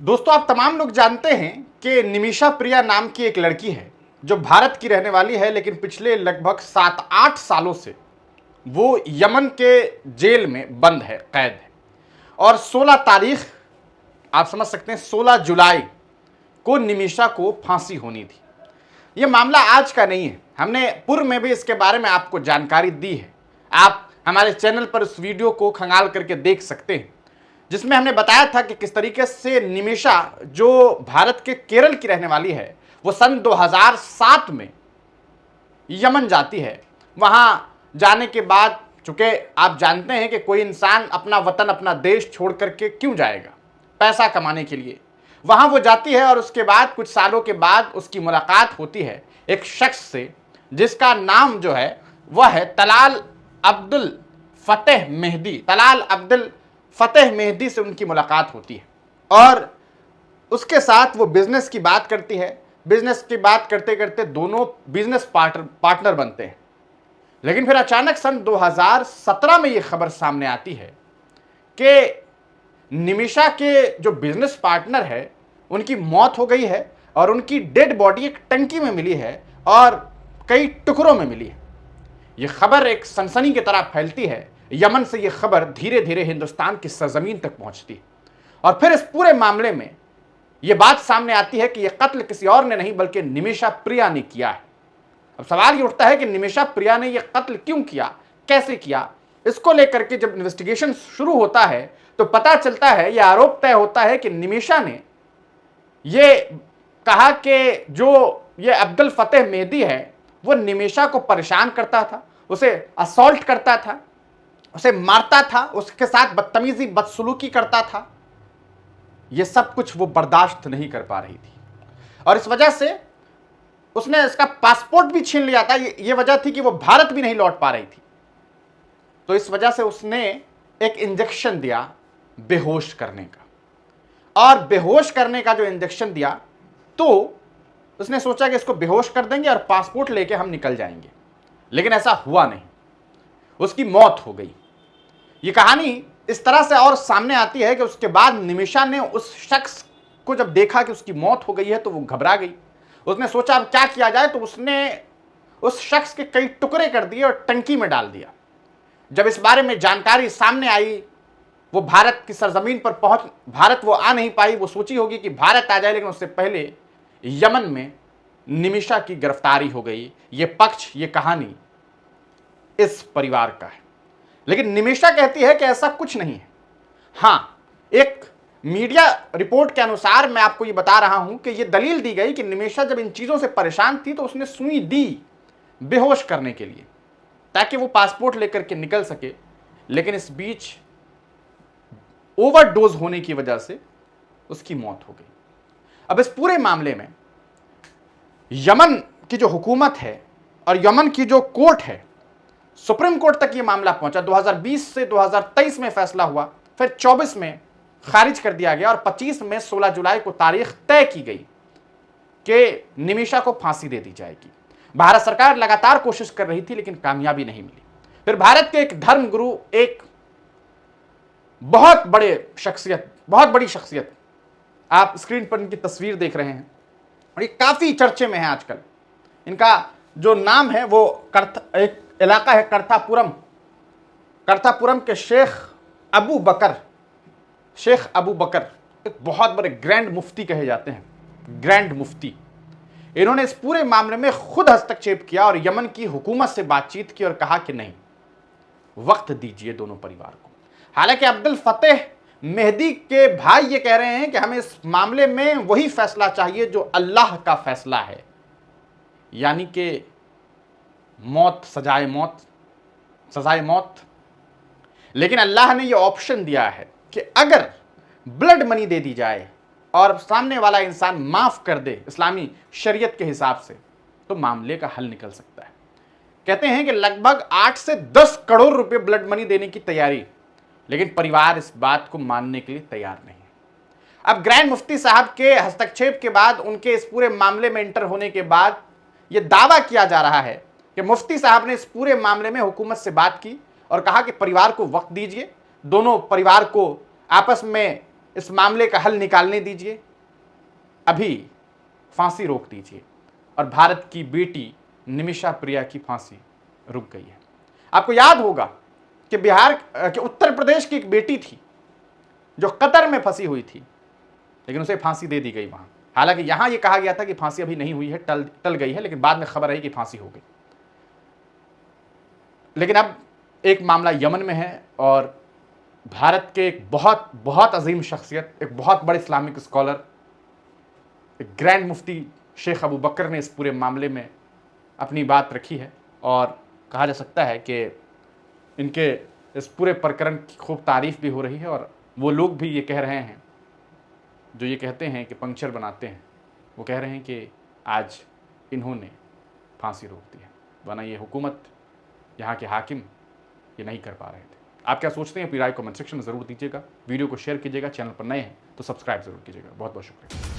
दोस्तों, आप तमाम लोग जानते हैं कि निमिषा प्रिया नाम की एक लड़की है जो भारत की रहने वाली है, लेकिन पिछले लगभग 7-8 सालों से वो यमन के जेल में बंद है, कैद है। और 16 तारीख, आप समझ सकते हैं, 16 जुलाई को निमिषा को फांसी होनी थी। ये मामला आज का नहीं है, हमने पूर्व में भी इसके बारे में आपको जानकारी दी है। आप हमारे चैनल पर उस वीडियो को खंगाल करके देख सकते हैं, जिसमें हमने बताया था कि किस तरीके से निमिषा, जो भारत के केरल की रहने वाली है, वो सन 2007 में यमन जाती है। वहां जाने के बाद, चूंकि आप जानते हैं कि कोई इंसान अपना वतन, अपना देश छोड़ करके क्यों जाएगा, पैसा कमाने के लिए। वहां वो जाती है और उसके बाद कुछ सालों के बाद उसकी मुलाकात होती है एक शख्स से, जिसका नाम जो है वह है तलाल अब्दुल फतेह मेहदी। तलाल अब्दुल फतेह मेहदी से उनकी मुलाकात होती है और उसके साथ वो बिजनेस की बात करती है। बिजनेस की बात करते करते दोनों बिजनेस पार्टनर बनते हैं। लेकिन फिर अचानक सन 2017 में ये खबर सामने आती है कि निमिषा के जो बिजनेस पार्टनर है उनकी मौत हो गई है और उनकी डेड बॉडी एक टंकी में मिली है और कई टुकड़ों में मिली है। यह खबर एक सनसनी की तरह फैलती है। यमन से यह खबर धीरे धीरे हिंदुस्तान की सरजमीन तक पहुंचती है और फिर इस पूरे मामले में यह बात सामने आती है कि यह कत्ल किसी और ने नहीं बल्कि निमिषा प्रिया ने किया है। अब सवाल ये उठता है कि निमिषा प्रिया ने यह कत्ल क्यों किया, कैसे किया। इसको लेकर के जब इन्वेस्टिगेशन शुरू होता है तो पता चलता है, यह आरोप तय होता है कि निमिषा ने यह कहा कि जो ये अब्दुल फतेह मेहदी है वो निमिषा को परेशान करता था, उसे असॉल्ट करता था, उसे मारता था, उसके साथ बदतमीजी बदसलूकी करता था। यह सब कुछ वो बर्दाश्त नहीं कर पा रही थी और इस वजह से उसने इसका पासपोर्ट भी छीन लिया था। ये वजह थी कि वो भारत भी नहीं लौट पा रही थी। तो इस वजह से उसने एक इंजेक्शन दिया बेहोश करने का, और बेहोश करने का जो इंजेक्शन दिया तो उसने सोचा कि इसको बेहोश कर देंगे और पासपोर्ट लेके हम निकल जाएंगे, लेकिन ऐसा हुआ नहीं, उसकी मौत हो गई। ये कहानी इस तरह से और सामने आती है कि उसके बाद निमिषा ने उस शख्स को जब देखा कि उसकी मौत हो गई है तो वो घबरा गई। उसने सोचा अब क्या किया जाए, तो उसने उस शख्स के कई टुकड़े कर दिए और टंकी में डाल दिया। जब इस बारे में जानकारी सामने आई, वो भारत की सरजमीन पर भारत वो आ नहीं पाई। वो सोची होगी कि भारत आ जाए, लेकिन उससे पहले यमन में निमिषा की गिरफ्तारी हो गई। ये पक्ष, ये कहानी इस परिवार का है, लेकिन निमिषा कहती है कि ऐसा कुछ नहीं है। हां, एक मीडिया रिपोर्ट के अनुसार मैं आपको ये बता रहा हूं कि ये दलील दी गई कि निमिषा जब इन चीजों से परेशान थी तो उसने सुई दी बेहोश करने के लिए, ताकि वो पासपोर्ट लेकर के निकल सके। लेकिन इस बीच ओवरडोज होने की वजह से उसकी मौत हो गई। अब इस पूरे मामले में यमन की जो हुकूमत है और यमन की जो कोर्ट है, सुप्रीम कोर्ट तक ये मामला पहुंचा। 2020 से 2023 में फैसला हुआ, फिर 24 में खारिज कर दिया गया और 25 में 16 जुलाई को तारीख तय की गई कि निमिषा को फांसी दे दी जाएगी। भारत सरकार लगातार कोशिश कर रही थी, लेकिन कामयाबी नहीं मिली। फिर भारत के एक धर्मगुरु, एक बहुत बड़ी शख्सियत, आप स्क्रीन पर इनकी तस्वीर देख रहे हैं और ये काफी चर्चे में है आजकल। इनका जो नाम है वो एक इलाका है करतापुरम के शेख अबू बकर, एक बहुत बड़े ग्रैंड मुफ्ती कहे जाते हैं, ग्रैंड मुफ्ती। इन्होंने इस पूरे मामले में खुद हस्तक्षेप किया और यमन की हुकूमत से बातचीत की और कहा कि नहीं, वक्त दीजिए दोनों परिवार को। हालांकि अब्दुल फतेह मेहदी के भाई ये कह रहे हैं कि हमें इस मामले में वही फैसला चाहिए जो अल्लाह का फैसला है, यानी कि सजाए मौत। लेकिन अल्लाह ने यह ऑप्शन दिया है कि अगर ब्लड मनी दे दी जाए और सामने वाला इंसान माफ कर दे इस्लामी शरीयत के हिसाब से, तो मामले का हल निकल सकता है। कहते हैं कि लगभग 8 से 10 करोड़ रुपए ब्लड मनी देने की तैयारी, लेकिन परिवार इस बात को मानने के लिए तैयार नहीं है। अब ग्रैंड मुफ्ती साहब के हस्तक्षेप के बाद, उनके इस पूरे मामले में इंटर होने के बाद, यह दावा किया जा रहा है कि मुफ्ती साहब ने इस पूरे मामले में हुकूमत से बात की और कहा कि परिवार को वक्त दीजिए, दोनों परिवार को आपस में इस मामले का हल निकालने दीजिए, अभी फांसी रोक दीजिए। और भारत की बेटी निमिषा प्रिया की फांसी रुक गई है। आपको याद होगा कि उत्तर प्रदेश की एक बेटी थी जो कतर में फंसी हुई थी, लेकिन उसे फांसी दे दी गई वहां। हालांकि यहां यह कहा गया था कि फांसी अभी नहीं हुई है, टल गई है, लेकिन बाद में खबर आई कि फांसी हो गई। लेकिन अब एक मामला यमन में है और भारत के एक बहुत बहुत अजीम शख्सियत, एक बहुत बड़े इस्लामिक स्कॉलर, एक ग्रैंड मुफ्ती शेख अबू बकर ने इस पूरे मामले में अपनी बात रखी है। और कहा जा सकता है कि इनके इस पूरे प्रकरण की खूब तारीफ भी हो रही है। और वो लोग भी ये कह रहे हैं जो ये कहते हैं कि पंक्चर बनाते हैं, वो कह रहे हैं कि आज इन्होंने फांसी रोक दी है, वरना ये हुकूमत, यहाँ के हाकिम ये नहीं कर पा रहे थे। आप क्या सोचते हैं? अपनी राय कमेंट सेक्शन में ज़रूर दीजिएगा। वीडियो को शेयर कीजिएगा। चैनल पर नए हैं तो सब्सक्राइब ज़रूर कीजिएगा। बहुत बहुत शुक्रिया।